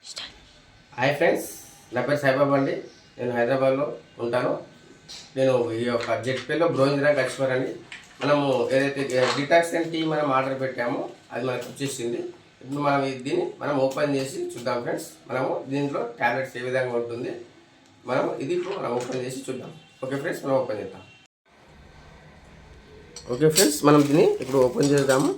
Hi friends, నా పేరు సాయిబాబా అండి. నేను హైదరాబాద్లో ఉంటాను. నేను ఈ యొక్క జెడ్పేలో బ్రోంజిరా కస్టమర్ అండి. మనము ఏదైతే డిటాక్స్ అండ్ టీ మనం ఆర్డర్ పెట్టామో అది మనకు వచ్చేసింది. ఇప్పుడు మనం దీన్ని మనం ఓపెన్ చేసి చూద్దాం ఫ్రెండ్స్. మనము దీంట్లో ట్యాబ్లెట్స్ ఏ విధంగా ఉంటుంది ఇది ఇప్పుడు మనం ఓపెన్ చేసి చూద్దాం. ఓకే ఫ్రెండ్స్, మనం ఓపెన్ చేద్దాం. ఓకే ఫ్రెండ్స్, మనం దీన్ని ఇప్పుడు ఓపెన్ చేద్దాము.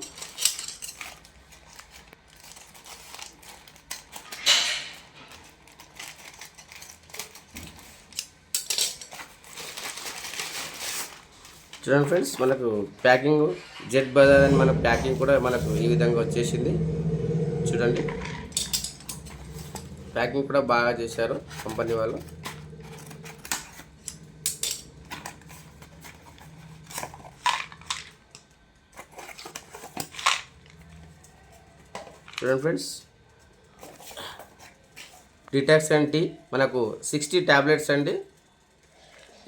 చూడండి ఫ్రెండ్స్, మనకు ప్యాకింగ్ జెడ్ బజార్ అని మన ప్యాకింగ్ కూడా మనకు ఈ విధంగా వచ్చేసింది. చూడండి, ప్యాకింగ్ కూడా బాగా చేశారు కంపెనీ వాళ్ళు. చూడండి ఫ్రెండ్స్, డిటాక్స్ అండ్ టీ మనకు 60 ట్యాబ్లెట్స్ అండి.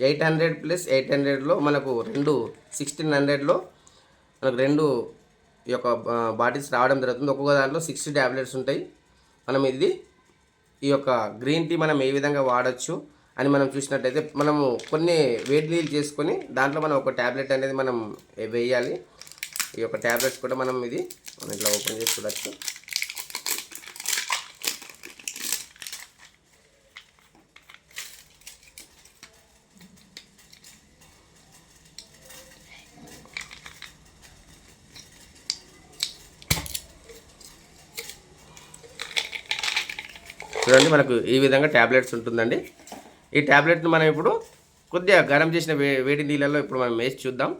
800 ప్లస్ 800లో మనకు 1600లో మనకు 2 ఈ యొక్క బాటిల్స్ రావడం జరుగుతుంది. ఒక్కొక్క దాంట్లో 60 ట్యాబ్లెట్స్ ఉంటాయి. మనం ఈ యొక్క గ్రీన్ టీ మనం ఏ విధంగా వాడచ్చు అని మనం చూసినట్టయితే, మనము కొన్ని వేడి నీళ్ళు చేసుకొని దాంట్లో మనం ఒక ట్యాబ్లెట్ అనేది మనం వేయాలి. ఈ యొక్క ట్యాబ్లెట్స్ కూడా మనం ఇట్లా ఓపెన్ చేసి చూడవచ్చు. చూడండి, మనకు ఈ విధంగా ట్యాబ్లెట్స్ ఉంటుందండి. ఈ ట్యాబ్లెట్ను మనం ఇప్పుడు కొద్దిగా గరం చేసిన వేడి నీళ్ళల్లో ఇప్పుడు మనం వేసి చూద్దాం.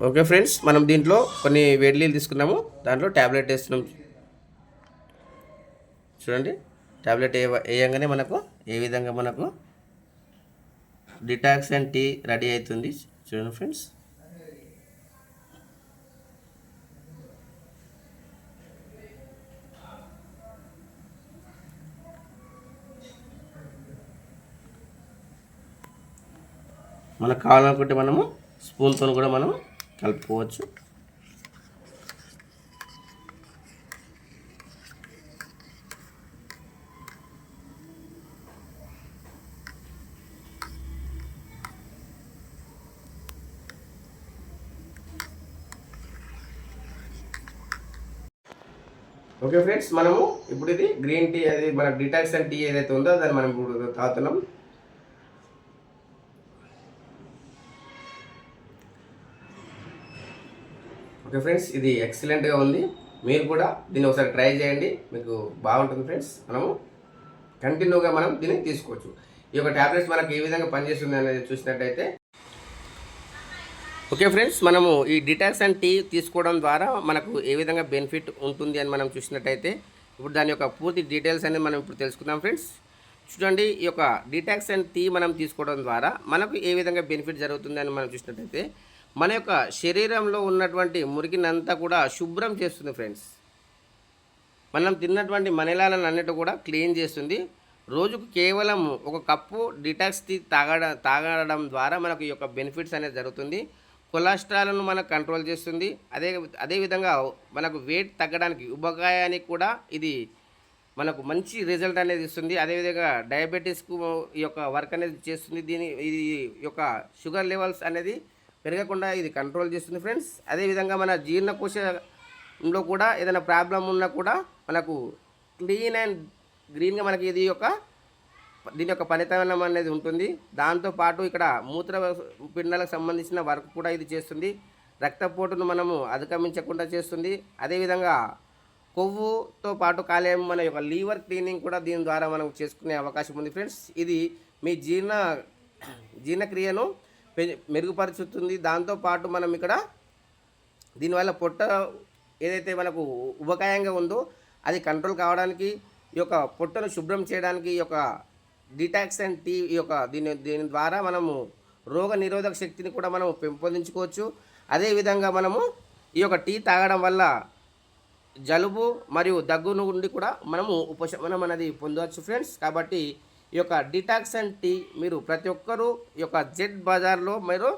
ఓకే ఫ్రెండ్స్, మనం దీంట్లో కొన్ని వేడి నీళ్ళు తీసుకున్నాము, దాంట్లో ట్యాబ్లెట్ వేస్తున్నాం. చూడండి, ట్యాబ్లెట్ వేయంగానే మనకు ఏ విధంగా మనకు డిటాక్స్ అండ్ టీ రెడీ అవుతుంది. చూడండి ఫ్రెండ్స్, మనకు కావాలనుకుంటే మనము స్పూన్తో కూడా మనం కలుపుకోవచ్చు. ఓకే ఫ్రెండ్స్, మనము ఇప్పుడు ఇది గ్రీన్ టీ అది మన డిటాక్స్ అండ్ టీ ఏదైతే ఉందో దాన్ని మనం ఇప్పుడు తాగుతున్నాం. ఓకే ఫ్రెండ్స్, ఇది ఎక్సలెంట్గా ఉంది. మీరు కూడా దీన్ని ఒకసారి ట్రై చేయండి, మీకు బాగుంటుంది ఫ్రెండ్స్. మనము కంటిన్యూగా మనం దీన్ని తీసుకోవచ్చు. ఈ యొక్క ట్యాబ్లెట్స్ మనకు ఏ విధంగా పనిచేస్తుంది అనేది చూసినట్టయితే, ఓకే ఫ్రెండ్స్, మనము ఈ డిటాక్స్ అండ్ టీ తీసుకోవడం ద్వారా మనకు ఏ విధంగా బెనిఫిట్ ఉంటుంది అని మనం చూసినట్టయితే, ఇప్పుడు దాని యొక్క పూర్తి డీటెయిల్స్ అనేది మనం ఇప్పుడు తెలుసుకుందాం ఫ్రెండ్స్. చూడండి, ఈ యొక్క డిటాక్స్ అండ్ టీ మనం తీసుకోవడం ద్వారా మనకు ఏ విధంగా బెనిఫిట్ జరుగుతుంది అని మనం చూసినట్టయితే, మన యొక్క శరీరంలో ఉన్నటువంటి మురికినంతా కూడా శుభ్రం చేస్తుంది ఫ్రెండ్స్. మనం తిన్నటువంటి మలినాలను అన్నిటి కూడా క్లీన్ చేస్తుంది. రోజుకు కేవలం ఒక కప్పు డిటాక్స్ టీ తాగడం ద్వారా మనకు ఈ యొక్క బెనిఫిట్స్ అనేది జరుగుతుంది. కొలెస్ట్రాల్ను మనకు కంట్రోల్ చేస్తుంది. అదేవిధంగా మనకు వెయిట్ తగ్గడానికి, ఉబకాయానికి కూడా ఇది మనకు మంచి రిజల్ట్ అనేది ఇస్తుంది. అదేవిధంగా డయాబెటీస్కు ఈ యొక్క వర్క్ అనేది చేస్తుంది. ఇది యొక్క షుగర్ లెవెల్స్ అనేది పెరగకుండా ఇది కంట్రోల్ చేస్తుంది ఫ్రెండ్స్. అదేవిధంగా మన జీర్ణకోశంలో కూడా ఏదైనా ప్రాబ్లం ఉన్నా కూడా మనకు క్లీన్ అండ్ గ్రీన్గా మనకి దీని యొక్క పనితనం అనేది ఉంటుంది. దాంతోపాటు ఇక్కడ మూత్ర పిండాలకు సంబంధించిన వర్క్ కూడా ఇది చేస్తుంది. రక్తపోటును మనము అధిగమించకుండా చేస్తుంది. అదేవిధంగా కొవ్వుతో పాటు కాలేయం మన యొక్క లీవర్ క్లీనింగ్ కూడా దీని ద్వారా మనం చేసుకునే అవకాశం ఉంది ఫ్రెండ్స్. ఇది మీ జీర్ణక్రియను మెరుగుపరుచుతుంది. దాంతోపాటు మనం ఇక్కడ దీనివల్ల పొట్ట ఏదైతే మనకు ఉబకాయంగా ఉందో అది కంట్రోల్ కావడానికి, ఈ యొక్క పొట్టను శుభ్రం చేయడానికి ఈ యొక్క డిటాక్స్ అండ్ టీ దీని ద్వారా మనము రోగ నిరోధక శక్తిని కూడా మనం పెంపొందించుకోవచ్చు. అదేవిధంగా మనము ఈ యొక్క టీ తాగడం వల్ల జలుబు మరియు దగ్గు నుండి కూడా మనము ఉపశమనం అనేది పొందవచ్చు ఫ్రెండ్స్. కాబట్టి ఈ యొక్క డిటాక్స్ అండ్ టీ మీరు ప్రతి ఒక్కరూ ఈ యొక్క జెడ్ బజార్లో మీరు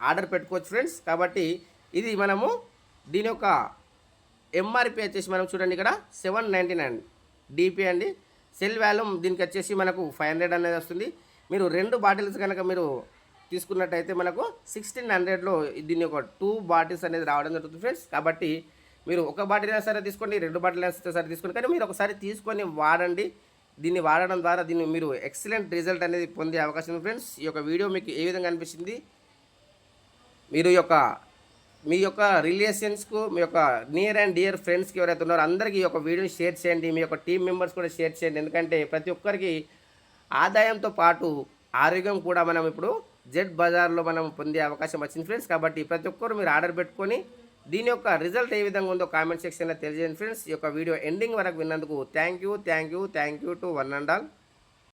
ఆర్డర్ పెట్టుకోవచ్చు ఫ్రెండ్స్. కాబట్టి ఇది మనము దీని యొక్క ఎంఆర్పి వచ్చేసి మనం చూడండి ఇక్కడ 799 డిపి అండి. సెల్ వాల్యూమ్ దీనికి వచ్చేసి మనకు 500 అనేది వస్తుంది. మీరు 2 బాటిల్స్ కనుక మీరు తీసుకున్నట్టయితే మనకు 1600లో దీని ఒక 2 బాటిల్స్ అనేది రావడం జరుగుతుంది ఫ్రెండ్స్. కాబట్టి మీరు ఒక బాటిల్ అయినా సరే తీసుకోండి, 2 బాటిల్ అయినా సరే తీసుకోండి, కానీ మీరు ఒకసారి తీసుకొని వాడండి. దీన్ని వాడడం ద్వారా దీన్ని మీరు ఎక్సలెంట్ రిజల్ట్ అనేది పొందే అవకాశం ఉంది ఫ్రెండ్స్. ఈ యొక్క వీడియో మీకు ఏ విధంగా అనిపించింది? మీరు మీ యొక్క రిలేషన్స్కు, మీ యొక్క నియర్ అండ్ డియర్ ఫ్రెండ్స్కి ఎవరైతే ఉన్నారో అందరికీ ఈ యొక్క వీడియోని షేర్ చేయండి. మీ యొక్క టీం మెంబర్స్ కూడా షేర్ చేయండి. ఎందుకంటే ప్రతి ఒక్కరికి ఆదాయంతో పాటు ఆరోగ్యం కూడా మనం ఇప్పుడు జెడ్ బజార్లో మనం పొందే అవకాశం వచ్చింది ఫ్రెండ్స్. కాబట్టి ప్రతి ఒక్కరు మీరు ఆర్డర్ పెట్టుకొని దీని యొక్క రిజల్ట్ ఏ విధంగా ఉందో కామెంట్ సెక్షన్లో తెలియజేయండి ఫ్రెండ్స్. ఈ యొక్క వీడియో ఎండింగ్ వరకు విన్నందుకు thank you to one and all.